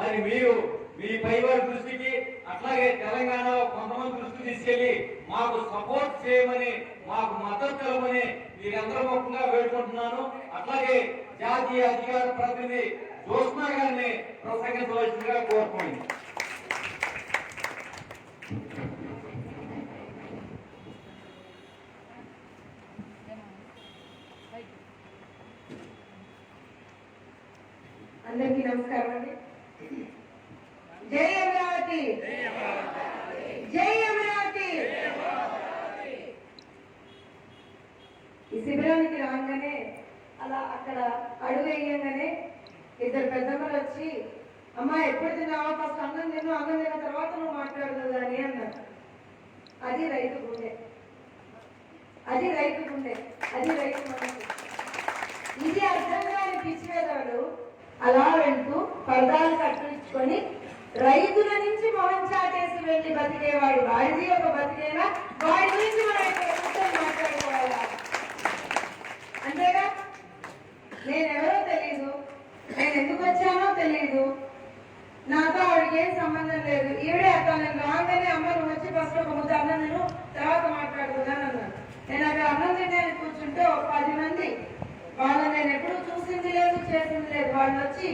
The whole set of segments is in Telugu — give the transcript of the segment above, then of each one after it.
మరి మీరు మీ పైవారి దృష్టికి అట్లాగే తెలంగాణ కొంతమంది దృష్టికి తీసుకెళ్లి మాకు సపోర్ట్ చేయమని మాకు మద్దతు తెలమని మీరందరూ ముఖ్యంగా వేడుకుంటున్నాను. అట్లాగే జాతీయ అధికార ప్రతినిధి జ్యోత్స్నా గారిని ప్రసంగించవలసిందిగా కోరుకోండి. అందరికీ నమస్కారం అండి. జై అమరావతి, జై అమరావతి. ఈ శిబిరానికి రాగానే అలా అక్కడ అడుగు వేయగానే ఇద్దరు పెద్దమ్మలు వచ్చి, అమ్మా ఎప్పుడు తిన్నావా, ఫస్ట్ అన్నం తిన్నావు, అన్నం తిన్న తర్వాత నువ్వు మాట్లాడదు అని అన్నారు. అది రైతు గుండె, అది రైతు గుండె, అది రైతు మనసు. ఇది అర్థం కాని పిచ్చివేదాడు అలా వెళ్తూ పరదాలు కట్టించుకొని రైతుల నుంచి మొహం చాటేసి వెళ్ళి బతికేవాడు. వాడిది ఒక బతికేనా, వాడి గురించి మనం ఇక్కడ మాట్లాడుకోవాలా? అంతేగా. నేనెవరో తెలీదు, నేను ఎందుకు వచ్చానో తెలీదు, నాతో ఆవిడకి ఏం సంబంధం లేదు. ఈవిడే అట్లా నేను రాగానే అమ్మ నువ్వు వచ్చి ఫస్ట్ ఒక ముద్ద అన్నం నేను తర్వాత మాట్లాడుతున్నాను అన్నాను. నేను అక్కడ అన్నం తింటానికి కూర్చుంటే ఒక 10 మంది, వాళ్ళని నేను ఎప్పుడు చూసింది లేదు, చేసింది లేదు. వాళ్ళు వచ్చి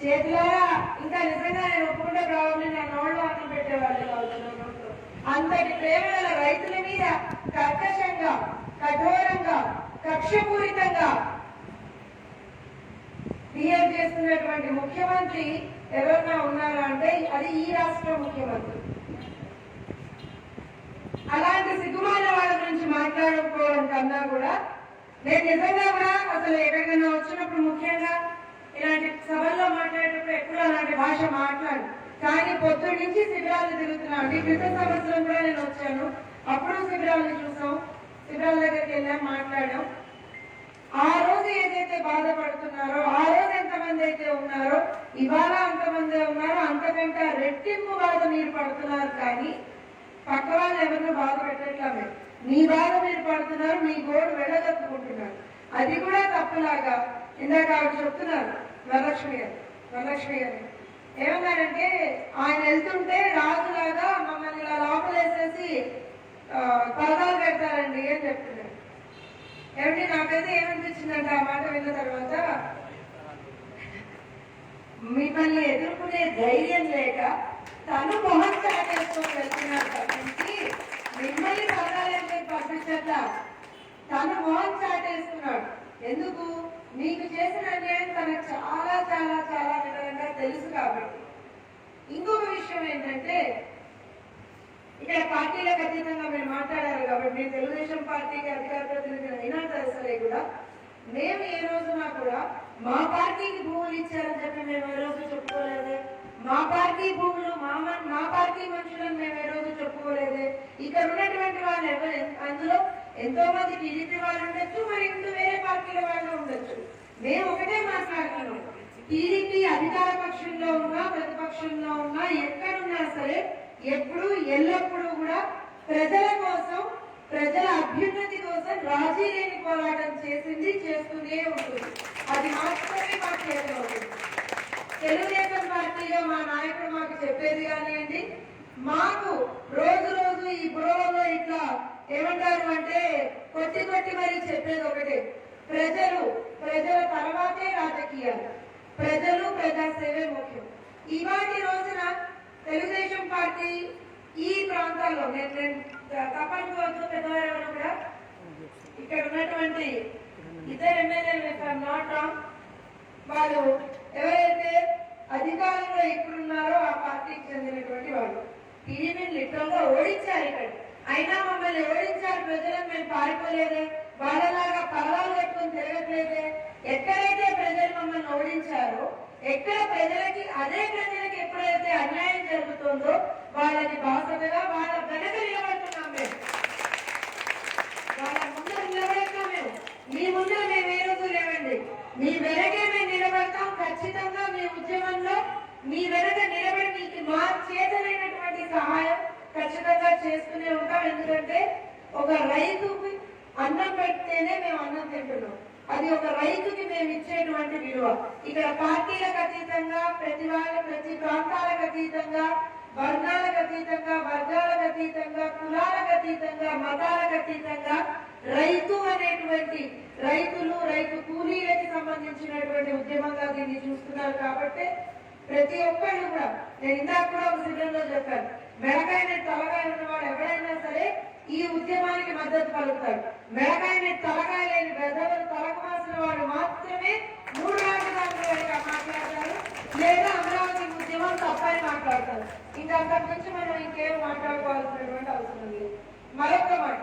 చేతులారా, ఇంకా నిజంగా నేను ఒప్పుకుంటే ప్రాబ్లం నా నోళ్ళు అన్నం పెట్టేవాళ్ళు కావచ్చు. అంతటి ప్రేమ గల రైతుల మీద కర్కశంగా, కఠోరంగా, కక్షపూరితంగా బిహేవ్ చేస్తున్నటువంటి ముఖ్యమంత్రి ఎవరైనా ఉన్నారా అంటే అది ఈ రాష్ట్ర ముఖ్యమంత్రి. అలాంటి సిగ్గుమాల వాళ్ళ గురించి మాట్లాడుకోవడం కన్నా కూడా నేను నిజంగా కూడా అసలు ఎక్కడికైనా వచ్చినప్పుడు ముఖ్యంగా ఇలాంటి సభల్లో మాట్లాడేటప్పుడు ఎప్పుడు అలాంటి భాష మాట్లాడు. కానీ పొద్దున్న నుంచి శిబిరాలు తిరుగుతున్నాను. ఈ క్రితం సంవత్సరం కూడా నేను వచ్చాను, అప్పుడు శిబిరాలను చూసాం, శిబిరాల దగ్గరికి వెళ్ళాం, మాట్లాడాం. ఆ రోజు ఏదైతే బాధపడుతున్నారో, ఆ రోజు ఎంతమంది అయితే ఉన్నారో ఇవాళ అంతమంది ఉన్నారో అంతకంటే రెట్టింపు బాధ మీరు పడుతున్నారు. కానీ పక్క వాళ్ళు ఎవరినో బాధ పెట్టట్లేదు. మీ బాధ మీరు పడుతున్నారు, మీ గోడు వెళ్ళగట్టుకుంటున్నారు. అది కూడా తప్పులాగా ఇందాక ఆవిడ చెప్తున్నారు, వరలక్ష్మి గారు ఏమన్నారంటే ఆయన వెళ్తుంటే రాజులాగా మమ్మల్ని ఇలా లోపలేసేసి పరదాలు పెడతారండి అని చెప్తున్నారు. ఏమిటి నాకైతే ఏమనిపించిందంటే ఆ మాట విన్న తర్వాత, మిమ్మల్ని ఎదుర్కొనే ధైర్యం లేక తను మొహం చాటేసుకొని వెళ్తున్నారు తప్పించి మిమ్మల్ని పరదాలంటే పంపించట్లా. తను మొహం చాటేసుకున్నాడు. ఎందుకు? మీకు చేసిన అన్యాయం తనకు చాలా చాలా చాలా వివరంగా తెలుసు కాబట్టి. ఇంకొక విషయం ఏంటంటే, ఇక్కడ పార్టీలకు అతీతంగా మీరు మాట్లాడారు కాబట్టి నేను తెలుగుదేశం పార్టీకి అధికార ప్రతినిధి అయినా సరే కూడా మేము ఏ రోజునా కూడా మా పార్టీకి భూములు ఇచ్చారని చెప్పి మేము ఏ రోజు చెప్పుకోలేదే. మా పార్టీ భూములు మా పార్టీ మనుషులను మేము ఏ రోజు చెప్పుకోలేదే. ఇక్కడ ఉన్నటువంటి వాళ్ళు అందులో ఎంతో మంది టీడీపీ వాళ్ళు ఉండొచ్చు, మరి ఇంకో వేరే పార్టీల వాళ్ళు ఉండొచ్చు. మేము ఒకటే మాట్లాడుతున్నాం, టీడీపీ అధికార పక్షంలో ఉన్నా ప్రతిపక్షంలో ఉన్నా ఎక్కడున్నా సరే ఎప్పుడు ఎల్లప్పుడూ కూడా ప్రజల కోసం, ప్రజల అభ్యున్నతి కోసం రాజీ లేని పోరాటం చేసింది, చేస్తూనే ఉంటుంది. అది మాత్రమే మాకు చేతవుతుంది. తెలుగుదేశం పార్టీలో మా నాయకుడు మాకు చెప్పేది కానివ్వండి, మాకు రోజు రోజు ఈ బుర్రలో ఇట్లా ఏమంటారు అంటే కొట్టి మరి చెప్పేది ఒకటే, ప్రజల తర్వాతే రాజకీయాలు, ప్రజలు ప్రజాసేవే ముఖ్యం. ఇవాటి రోజున తెలుగుదేశం పార్టీ ఈ ప్రాంతాల్లో నేను తప్పనుకోవచ్చు, పెద్దవారు కూడా ఇక్కడ ఉన్నటువంటి ఇద్దరు ఎమ్మెల్యేలు నాట్ రాంగ్, వాళ్ళు ఎవరైతే అధికారంలో ఇప్పుడున్నారో ఆ పార్టీకి చెందినటువంటి వాళ్ళు టీడీపీని లిటరల్ గా ఓడించారు. ఇక్కడ అయినా మమ్మల్ని ఓడించారు ప్రజలను, మేము పారిపోలేదే, వాళ్ళలాగా పర్వాలు పెట్టుకుని తిరగట్లేదే. ఎక్కడైతే ప్రజలు మమ్మల్ని ఓడించారో, ఎక్కడ అదే ప్రజలకి ఎప్పుడైతే అన్యాయం జరుగుతుందో వాళ్ళకి బాసటగా వాళ్ళ వెనక నిలబడుతున్నాం. మేము వాళ్ళ ముందు నిలబడతాం. మీ ముందు మేము ఏ రోజు లేవండి, మీ వెనకే మేము నిలబడతాం. ఖచ్చితంగా మీ ఉద్యమంలో మీ వెనక నిలబడి మీకు మా చేతనైనటువంటి సహాయం ఖచ్చితంగా చేస్తూనే ఉంటాం. ఎందుకంటే ఒక రైతుకి అన్నం పెడితేనే మేము అన్నం తింటున్నాం. అది ఒక రైతుకి మేము ఇచ్చేటువంటి విలువ. ఇక్కడ పార్టీలకు అతీతంగా ప్రతి అతీతంగా, వర్ణాలకు అతీతంగా, వర్గాలకు అతీతంగా, కులాలకు అతీతంగా, మతాలకు అతీతంగా రైతు అనేటువంటి రైతులు, రైతు కూలీలకి సంబంధించినటువంటి ఉద్యమంగా దీన్ని చూస్తున్నారు. కాబట్టి ప్రతి ఒక్కళ్ళు కూడా, నేను ఇందాక కూడా ఒక శిబిరంలో చెప్పాను, మెడకాయ తలకాయ ఉన్నవాడు ఎవరైనా సరే ఈ ఉద్యమానికి మద్దతు పలుకుతాడు. మెడకాయ తలకాయ లేని పెద్దలు తలకు మాసిన వాడు మాత్రమే 3 రాజధానుల వరకు మాట్లాడతారు, లేదా అమరావతి ఉద్యమం తప్పని మాట్లాడతారు. ఇంకా అంతకు మించి మనం ఇంకేం మాట్లాడుకోవాల్సినటువంటి అవసరం లేదు. మరొక మాట,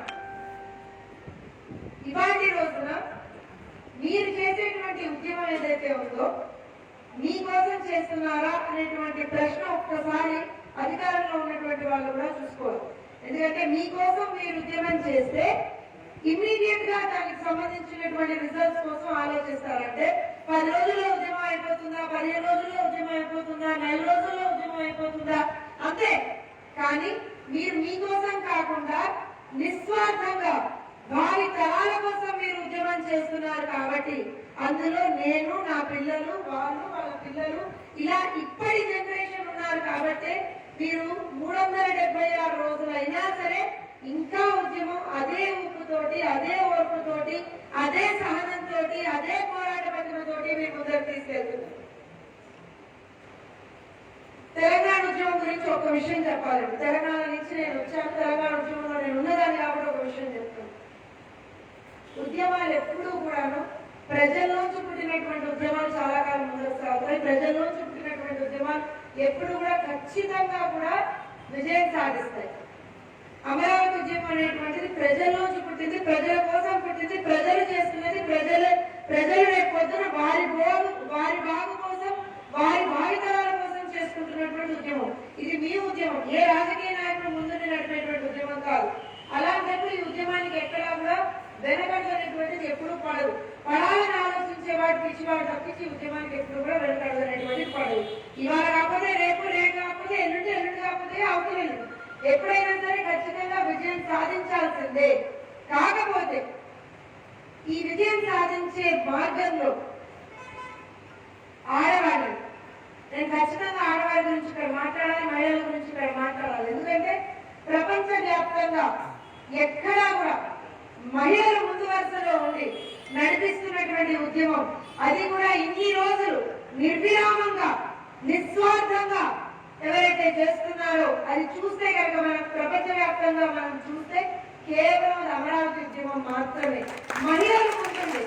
ఇవాటి రోజున మీరు చేసేటువంటి ఉద్యమం ఏదైతే ఉందో మీకోసం చేస్తున్నారా అనేటువంటి ప్రశ్న ఒక్కసారి అధికారంలో ఉన్నటువంటి వాళ్ళు కూడా చూసుకోవాలి. ఎందుకంటే మీకోసం మీరు ఉద్యమం చేస్తే ఇమ్మీడియట్ గా దానికి సంబంధించినటువంటి రిజల్ట్స్ కోసం ఆలోచిస్తారంటే 10 రోజుల్లో ఉద్యమం అయిపోతుందా, 15 రోజుల్లో ఉద్యమం అయిపోతుందా, 4 రోజుల్లో ఉద్యమం అయిపోతుందా అంతే. కానీ మీరు మీకోసం కాకుండా నిస్వార్థంగా వారి తరాల కోసం మీరు ఉద్యమం చేస్తున్నారు. కాబట్టి అందులో నేను, నా పిల్లలు, వాళ్ళు, వాళ్ళ పిల్లలు, ఇలా ఇప్పటి జనరేషన్ ఉన్నారు. కాబట్టి మీరు 376 రోజులైనా సరే ఇంకా ఉద్యమం అదే ఊపుతోటి, అదే ఓర్పుతోటి, అదే సహనంతో, అదే పోరాట పద్ధతితోటి మేము ముందరు తీసుకెళ్తున్నాం. తెలంగాణ ఉద్యమం గురించి ఒక విషయం చెప్పాలండి. తెలంగాణ నుంచి నేను వచ్చాను, తెలంగాణ ఉద్యమంలో నేను ఉన్నదాన్ని కాబట్టి ఒక విషయం చెప్తాను. ఉద్యమాలు ఎప్పుడూ కూడాను ప్రజల్లోంచి పుట్టినటువంటి ఉద్యమాలు చాలా కాలం ముందుకు సాగుతాయి. ప్రజల్లోంచి పుట్టినటువంటి ఉద్యమాలు ఎప్పుడు కూడా ఖచ్చితంగా కూడా విజయం సాధిస్తాయి. అమరావతి ఉద్యమం అనేటువంటిది ప్రజల్లోంచి పుట్టింది, ప్రజల కోసం పుట్టింది, ప్రజలు చేస్తున్నది, ప్రజలు రేపు పొద్దున వారి బాగు కోసం, వారి భావితరాల కోసం చేసుకుంటున్నటువంటి ఉద్యమం. ఇది మీ ఉద్యమం, ఏ రాజకీయ నాయకుడు ముందు నడిపేటువంటి ఉద్యమం కాదు. అలాంటప్పుడు ఈ ఉద్యమానికి ఎక్కడా కూడా వెనకడనేటువంటిది ఎప్పుడు పడదు. పడాలని ఆలోచించే వాడు పిచ్చివాడు తప్పించి ఉద్యమానికి ఎప్పుడు కూడా వెనకడనేటువంటిది పడదు. ఇవాళ కాకపోతే రేపు, రేపు కాకపోతే ఎల్లుండి, ఎల్లుండి కాకపోతే అవతల ఎప్పుడైనా సరే ఖచ్చితంగా విజయం సాధించాల్సిందే. కాకపోతే ఈ విజయం సాధించే మార్గంలో ఆడవాళ్ళు, నేను ఖచ్చితంగా ఆడవాళ్ళ గురించి ఇక్కడ మాట్లాడాలి, మహిళల గురించి ఇక్కడ మాట్లాడాలి. ఎందుకంటే ప్రపంచ వ్యాప్తంగా ఎక్కడా కూడా మహిళలు ముందు వరుసలో ఉండి నడిపిస్తున్నటువంటి ఉద్యమం, అది కూడా ఇన్ని రోజులు నిర్విరామంగా, నిస్వార్థంగా ఎవరైతే చేస్తున్నారో అది చూస్తే కనుక మనం ప్రపంచ వ్యాప్తంగా మనం చూస్తే కేవలం అమరావతి ఉద్యమం మాత్రమే. మహిళలు ఉంటుంది.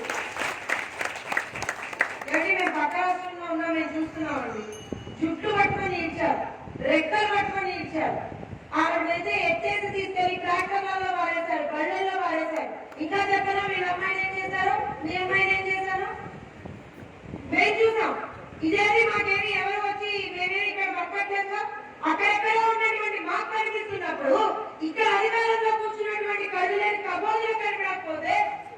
కాబట్టి మేము పక్క రాష్ట్రంలో ఉన్నాం, మేము చూస్తున్నామండి. జుట్టు పట్టుకొని ఇచ్చారు, రెక్కలు పట్టుకొని ఇచ్చారు. ఆవిడైతే ఎత్తేసి తీసుకెళ్లి ట్రాక్టర్లలో వారేశారు, బళ్ళల్లో వారేశారు. ఇంకా చెప్పనా వీళ్ళ అమ్మాయిని ఏం చేశారు, మీ అమ్మాయిని ఏం చేశారు మేము చూసాం. ఇదేది మాకేమి ఎవరు వచ్చి మేమే ఇక్కడ పక్కట్లేదు. అక్కడెక్కడో ఉన్నటువంటి మాకు కనిపిస్తున్నప్పుడు ఇక్కడ అధికారంలో కూర్చున్నటువంటి కళ్ళు లేని కబోజులు కనపడకపోతే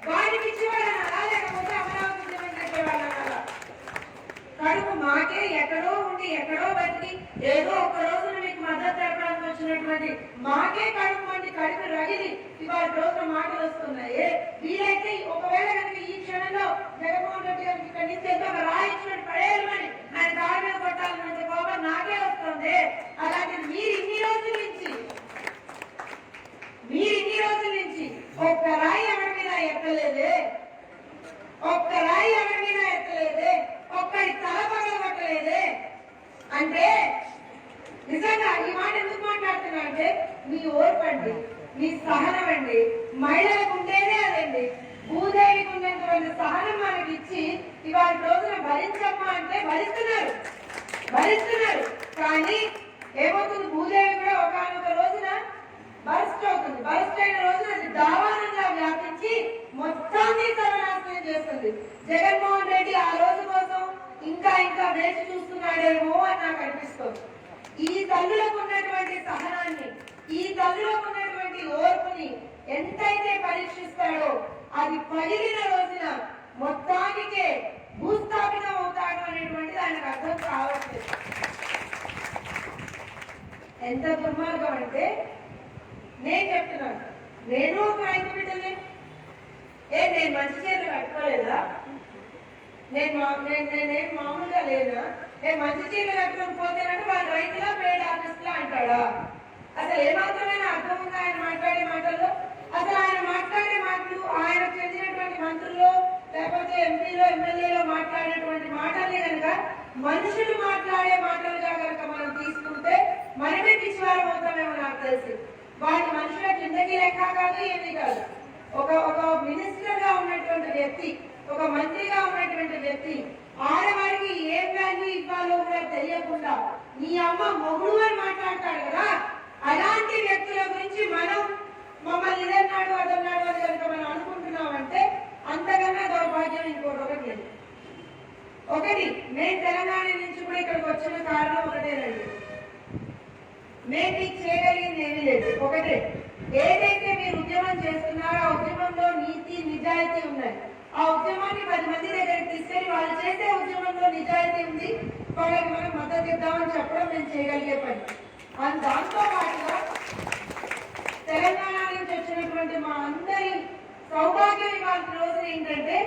వాడికి ఇచ్చేవాళ్ళ లేకపోతే అమరావతి ఉద్యమం చేసేవాళ్ళ కడుపు మాకే ఎక్కడో ఉండి ఎక్కడో బతికి ఏదో ఒక్క రోజున మీకు మద్దతు తెలపడానికి వచ్చినటువంటి మాకే కడుపు మండి కడుపు రగిలి ఇవాళ రోజున మాటలు వస్తున్నాయి. వీలైతే ఒకవేళ కనుక ఈ క్షణంలో జగన్మోహన్ రెడ్డి గారికి ఇక్కడ నుంచి ఎంతో రాయించినట్టు పడేయాలని ఆయన దారి మీద కొట్టాలన్నంత కోపం నాకే వస్తుంది. అలాగే మీరు ఇన్ని రోజుల నుంచి ఒక్క రాయి ఎవరి మీద ఎత్తలేదే, ఒక్క రాయి ఎవరి మీద ఎత్తలేదే, ఒక్కడి తల పగలగొట్టలేదే. అంటే నిజంగా ఈ మాట ఎందుకు మాట్లాడుతున్నా అంటే మీ ఓర్పండి, మీ సహనం అండి. మహిళలకు ఉండేదే అదండి. భూదేవికి ఉన్నటువంటి సహనం మనకి ఇచ్చి ఇవాళ రోజున భరించమ్మా అంటే భరిస్తున్నారు. కానీ ఏమవుతుంది, భూదేవి కూడా ఒకనొక రోజున బరస్ట్ అవుతుంది. బరస్ట్ అయిన రోజున అది దావానంగా వ్యాపించి మొత్తాన్ని సర్వనాశనం చేస్తుంది. జగన్మోహన్ రెడ్డి ఆ రోజు కోసం ఇంకా వేచి చూస్తున్నాడేమో అని నాకు అనిపిస్తుంది. ఈ తల్లులకు ఉన్నటువంటి సహనాన్ని, ఈ తల్లులకు ఉన్నటువంటి ఓర్పుని ఎంతైతే పరీక్షిస్తాడో అది పగిలిన రోజున మొత్తానికే భూస్థాపితం అవుతాడు అనేటువంటిది ఆయనకు అర్థం కావట్లేదు. ఎంత దుర్మార్గం అంటే నేను చెప్తున్నాను, నేను ఒక రైతు బిడ్డలే. నేను మంచి చీరలు కట్టుకోలేదా? నేను మామూలుగా లేదా? మంచి చీరలు కట్టుకొని పోతేనంటే వాళ్ళు రైతులా మాట్లాడా? అసలు ఏమాత్రమైనా అర్థం ఉందా ఆయన మాట్లాడే మాటల్లో? అసలు ఆయన మాట్లాడే మాటలు ఆయనకు చెందినటువంటి మంత్రులు లేకపోతే ఎంపీలో ఎమ్మెల్యేలో మాట్లాడేటువంటి మాటల్ని కనుక మనుషులు మాట్లాడే మాటలుగా కనుక మనం తీసుకుంటే మనమే పిచ్చివారం అవుతామేమో నాకు తెలిసి. వాటి మనుషుల కిందకి లెక్క కాదు, ఏమీ కాదు. ఒక మినిస్టర్ గా ఉన్నటువంటి వ్యక్తి, ఒక మంత్రిగా ఉన్నటువంటి వ్యక్తి ఆడవారికి ఏం వాల్యూ ఇవ్వాలో కూడా తెలియకుండా నీ అమ్మ మొగుడు అని మాట్లాడతాడు కదా. అలాంటి వ్యక్తుల గురించి మనం మమ్మల్ని ఇదన్నాడు అదన్నాడు అని కనుక మనం అనుకుంటున్నామంటే అంతకన్నా దౌర్భాగ్యం ఇంకోటి లేదు. ఒకటి, నేను తెలంగాణ నుంచి కూడా ఇక్కడికి వచ్చిన కారణం ఒకటేనండి. నేను మీకు చేయగలిగింది ఏమీ లేదు. ఒకటే, ఏదైతే మీరు ఉద్యమం చేస్తున్నారో ఆ ఉద్యమంలో నీతి నిజాయితీ ఉన్నాయి. ఆ ఉద్యమాన్ని 10 మంది దగ్గరికి తీసుకెళ్లి వాళ్ళు చేసే ఉద్యమంలో నిజాయితీ ఉంది, వాళ్ళకి మనం మద్దతు ఇద్దామని చెప్పడం మేము చేయగలిగే పని. దాంతో పాటుగా తెలంగాణ నుంచి వచ్చినటువంటి మా అందరి సౌభాగ్యం ఇవాళ రోజు ఏంటంటే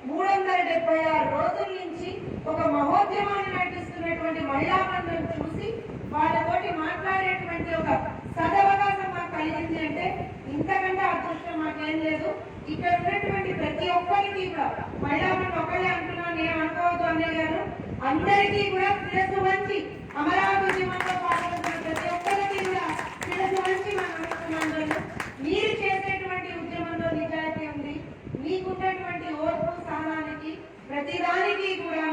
376 రోజుల నుంచి ఒక మహోద్యమాన్ని నడిపిస్తున్నటువంటి మహిళా మండలిని చూసి వాళ్ళతోటి మాట్లాడేటువంటి ఒక సదవకాశం మాకు కలిగింది అంటే ఇంతకంటే అదృష్టం మాకేం లేదు. ఇక్కడ ఉన్నటువంటి ప్రతి ఒక్కరికి కూడా మహిళా మండలి ఒకళ్ళే అంటున్నాను, నేను అనుకోవద్దు అన్నయ్య గారు, అందరికీ కూడా శిరస్సు వంచి అమరావతి ఉద్యమంలో పాల్గొంటున్న ప్రతి ఒక్కరికి కూడా శిరస్సు వంచి మనం అనుకున్నాను. మీరు చేసేటువంటి ఉద్యమంలో నిజాయితీ ఉంది, మీకున్నటువంటి ఓర్పు స్థానానికి ప్రతిదానికి కూడా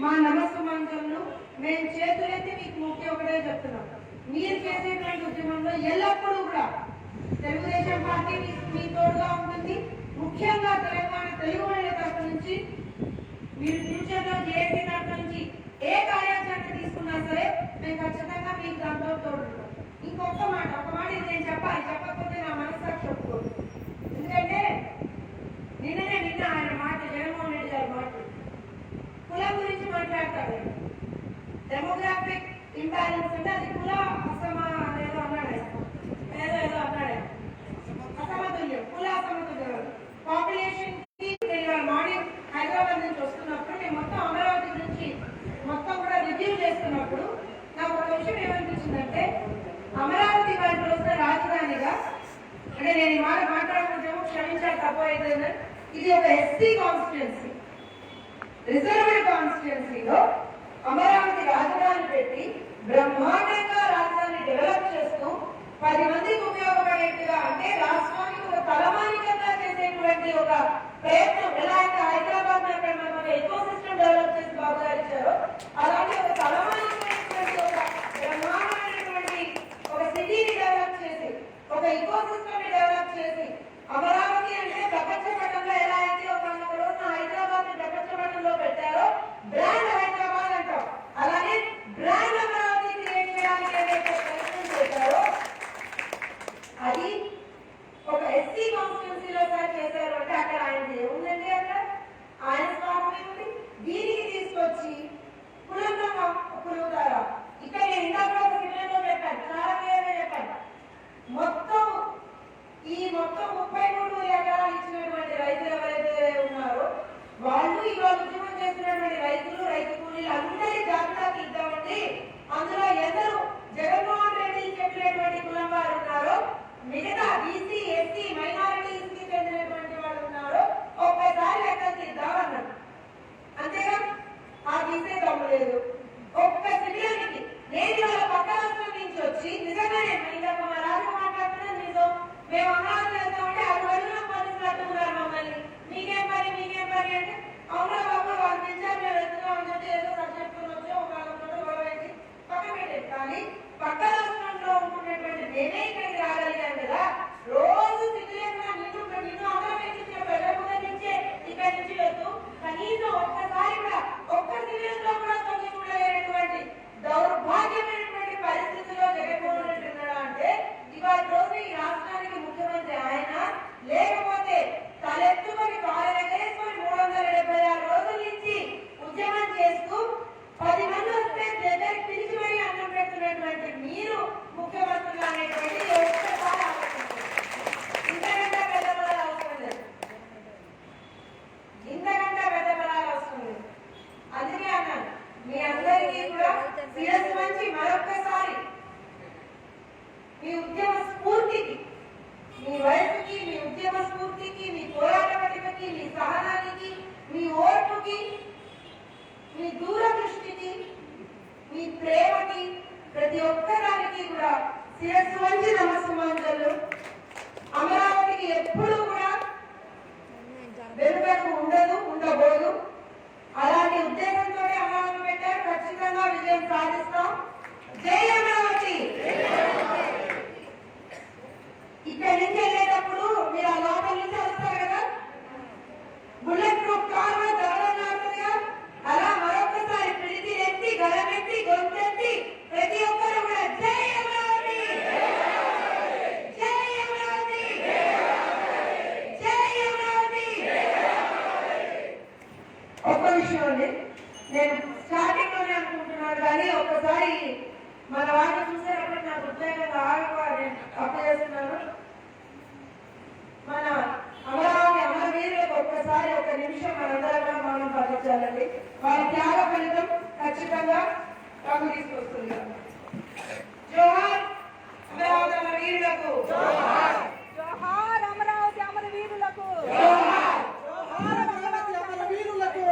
మా నమస్సు మంత్రులు మేము చేతులెత్తి మీకు ముఖ్య ఒకటే చెప్తున్నాం. మీరు చేసేటువంటి ఉద్యమంలో ఎల్లప్పుడూ కూడా తెలుగుదేశం పార్టీ మీ తోడుగా ఉంటుంది. ముఖ్యంగా తెలంగాణ తెలుగు వాళ్ళ తరఫు నుంచి మీరు ఫ్యూచర్ లో జేఏసీ తరఫు నుంచి ఏ కార్యాచరణ తీసుకున్నా సరే మేము ఖచ్చితంగా మీకు దాంట్లో తోడుంటాం. ఇంకొక మాట, ఒక మాట ఇది నేను చెప్పాలి, చెప్పకపోతే నా మనస్సాక్షి ఒప్పుకోదు. ఎందుకంటే నిన్న ఆయన మాట, జగన్మోహన్ రెడ్డి గారి మాట కులం గురించి మాట్లాడతాడు. డెమోగ్రాఫిక్ ఇంబ్యాలెన్స్ అంటే అది కుల ఏదో అన్నాడు, ఏదో అన్నాడు, అసమతుల్యం, కుల అసమతుల్యం. పాపులేషన్ కి మార్నింగ్ హైదరాబాద్ నుంచి వస్తున్నప్పుడు నేను మొత్తం అమరావతి నుంచి మొత్తం కూడా రివ్యూ చేస్తున్నప్పుడు నాకు ఒక విషయం ఏమనిపించిందంటే, అమరావతి వారి రోజున రాజధానిగా, అంటే నేను ఈ మాట మాట్లాడుకుంటేమో క్షమించాలి తప్పైతే, ఇది ఒక ఎస్సీ కాన్స్టిట్యున్సీ, రిజర్వ్డ్ కాన్స్టిట్యున్సీలో అమరావతి రాజధాని పెట్టి బ్రహ్మాండంగా రాజధాని డెవలప్ చేస్తూ 10 మందికి ఉపయోగపడేట్టుగా, అంటే రాష్ట్రానికి ఒక తలమానికంగా చేసేటువంటి ఒక ప్రయత్నం. ఎలా అయితే హైదరాబాద్ లో అక్కడ మనం ఒక ఎకో సిస్టమ్ డెవలప్ చేసి బాబు గారు ఇచ్చారో, అలాంటి ఒక తలమానికమైనటువంటి ఒక బ్రహ్మాండమైనటువంటి ఒక సిటీని డెవలప్ చేసి, ఒక ఇకో సిస్టమ్ ని డెవలప్ చేసి, అమరావతి అంటే ప్రపంచ పటంలో ఎలా అయితే ఒక రోజున హైదరాబాద్ ని ప్రపంచ పటంలో పెట్టారో బ్రాండ్ హైదరాబాద్ అంటాం, అలాగే బ్రాండ్ అమరావతి క్రియేట్ చేయడానికి ఏదైతే ప్రయత్నం చేశారో అది ఒక ఎస్సీ కాన్స్టిట్యున్సీలో సార్ చేశారు. అంటే అక్కడ ఆయన ఏముందండి, అక్కడ ఆయన స్వామి ఉంది. దీనికి తీసుకొచ్చి కులంలో కులుగుతారా? ఇక్కడ నేను ఇందాక ఒక సినిమాలో చెప్పాను, చాలా క్లియర్గా చెప్పాను. మొత్తం 33 ఎకరాలు ఇచ్చినటువంటి రైతులు ఎవరైతే ఉన్నారో వాళ్ళు ఇవాళ ఉద్యమం చేస్తున్నటువంటి రైతులు, రైతు కూలీలు అందరి జాబితాకి ఇద్దామండి. అందులో ఎందరూ జగన్మోహన్ రెడ్డి చెప్పినటువంటి కులం వారు ఉన్నారో, మిగతా బీసీ, ఎస్సీ, మైనారిటీస్ కి చెందినటువంటి వాళ్ళు ఉన్నారో ఒక్కసారి లెక్కలు తీద్దామన్నారు. అంతేగా, ఆ తీసే దమ్ము లేదు. ఒక్క సివిలియన్కి నేను వాళ్ళ పక్క రాష్ట్రం నుంచి వచ్చి నిజంగానే ఇందాక మా రాజు మాట్లాడుతున్నది నిజం. మేము అమరావతి వెళ్తామంటే 6 రోజుల్లో పోలీసులు అడ్డుకున్నారు మమ్మల్ని. మీకేం పని అంటే అవునా బాబు వాళ్ళు పిలిచారు, మేము వెళ్తున్నాం అని చెప్పి ఏదో సబ్జెక్టులు వచ్చాం, వాళ్ళతో గొడవ వేసి పక్క పెట్టేది. కానీ పక్క రాష్ట్రంలో ఉంటున్నటువంటి నేనే ఇక్కడికి రాగలిగాను కదా. రోజు సివిలియన్ గా నిన్ను అందరం ఎక్కించిన ప్రజల నుంచే ఇక్కడి నుంచి వెళ్తూ కనీసం ఒక్కసారి కూడా ఒక్క సివిలియన్ లో కూడా తొంగి చూడలేనటువంటి దౌర్భాగ్యమైనటువంటి పరిస్థితిలో జగన్మోహన్ రెడ్డి ఉన్నాడా అంటే ఇవాళ రోజు ఈ రాష్ట్రానికి ముఖ్యమంత్రి ఆయన, లేకపోతే తలెత్తుకొని కాలెగేసుకొని 376 రోజుల నుంచి ఉద్యమం చేస్తూ 10 మంది వస్తే దగ్గరికి పిలిచి మరీ అన్నం పెడుతున్నటువంటి మీరు ముఖ్యమంత్రులు అనేటువంటి ఒక్కసారి ఆలోచించారు. ఇంతకంటే పెద్ద బలాలు అవసరం లేదు, ఇంతకంటే పెద్ద బలాలు అవసరం లేదు. మీ ఉద్యమ స్ఫూర్తికి, మీ వయసుకి, మీ ఉద్యమ స్ఫూర్తికి, మీ పోరాట పటిమకి, మీ సహనానికి, మీ ఓర్పుకి, మీ దూరదృష్టికి, మీ ప్రేమకి, ప్రతి ఒక్కదానికి కూడా శిరస్సు వంచి నమస్సుమాంజలు. అమరావతికి ఎప్పుడూ కూడా వెనుకకు ఉండదు, ఉండబోదు. అలాంటి ఉద్దేశంతో అమరావతి పెట్టారు. ఖచ్చితంగా విజయం సాధిస్తాం. జై అమరావతి. ఇక్కడి నుంచి వెళ్ళేటప్పుడు మీరు ఆ లోపల నుంచి వస్తారు కదా, బుల్లెట్ ప్రూఫ్ కారు దొరలాడుతుందిగా, అలా మరొకసారి పిలిచి ఎత్తి గలమెత్తి గొంతెత్తి ప్రతి ఒక్కరు కూడా జై అమరావతి, జై అమరావతి, జై అమరావతి. ఒక్క విషయం అండి, నేను స్టార్టింగ్ లోనే అనుకుంటున్నాను కానీ ఒక్కసారి మన వాటిని చూసేటప్పుడు నాకు ఉద్యోగంగా ఆగవాలి అప్పు చేస్తున్నాను. మన అమరావతి అమరవీరులకు ఒక్కసారి ఒక నిమిషం మనందరం మౌనం పాటించాలండి. వారి త్యాగ ఫలితం ఖచ్చితంగా రంగు తీసుకొస్తుంది. జోహార్ అమరావతి అమరవీరులకు, జోహార్ అమరావతి అమరవీరులకు, జోహార్ అమరావతి అమరవీరులకు.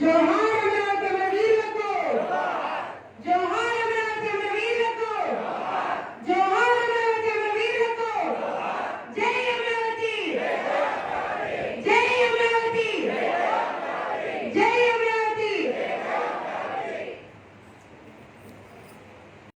జోహార్